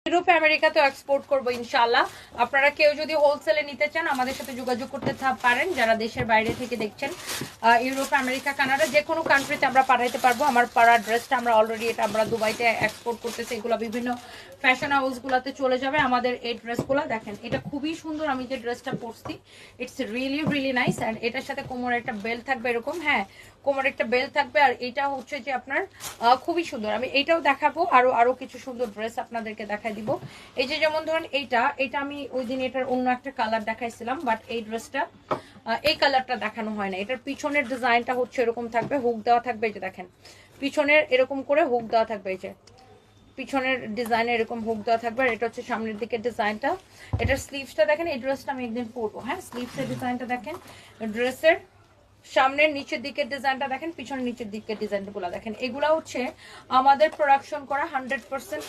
Europe আমেরিকাতেও export করবো ইনশাআল্লাহ। আপনারা কেউ যদি হোলসেলে নিতে চান আমাদের সাথে যোগাযোগ করতে পারেন, যারা দেশের বাইরে থেকে দেখছেন। ইউরোপ আমেরিকা কানাডা যে কোনো কান্ট্রিতে আমরা পাঠাইতে পারবো। আমার পাড়ার ড্রেসটা আমরা অলরেডি এটা আমরা দুবাইতে এক্সপোর্ট করতেছি, এগুলো বিভিন্ন ফ্যাশন হাউসগুলোতে চলে যাবে আমাদের এই ড্রেসগুলো। দেখেন এটা খুবই সুন্দর, আমি যে ড্রেসটা পরছি ইটস রিয়েলি নাইস। অ্যান্ড এটার সাথে কোমরে একটা বেল্ট থাকবে এরকম, হ্যাঁ কোমরে একটা বেল্ট থাকবে। আর এটা হচ্ছে যে আপনার খুবই সুন্দর। আমি এইটাও দেখাবো, আরো কিছু সুন্দর ড্রেস আপনাদেরকে দেখাই দিব। এই যে যেমন ধরুন এটা আমি ওই দিন এটার অন্য একটা কালার দেখাইছিলাম, বাট এই ড্রেসটা এই কালারটা দেখানো হয় না। এটার পিছনের ডিজাইনটা হচ্ছে এরকম থাকবে, হুক দেওয়া থাকবে। এই যে দেখেন পিছনের এরকম করে হুক দেওয়া থাকবে, এই যে পিছনের ডিজাইনে এরকম হুক দেওয়া থাকবে। আর এটা হচ্ছে সামনের দিকের ডিজাইনটা। এটার স্লিভসটা দেখেন, এই ড্রেসটা আমি একদিন পরবো। হ্যাঁ স্লিভসের ডিজাইনটা দেখেন, ড্রেসের সামনের নিচের দিকের ডিজাইনটা দেখেন, পিছনের নিচের দিকের ডিজাইনগুলো দেখেন। এগুলা হচ্ছে আমাদের প্রোডাকশন করা 100%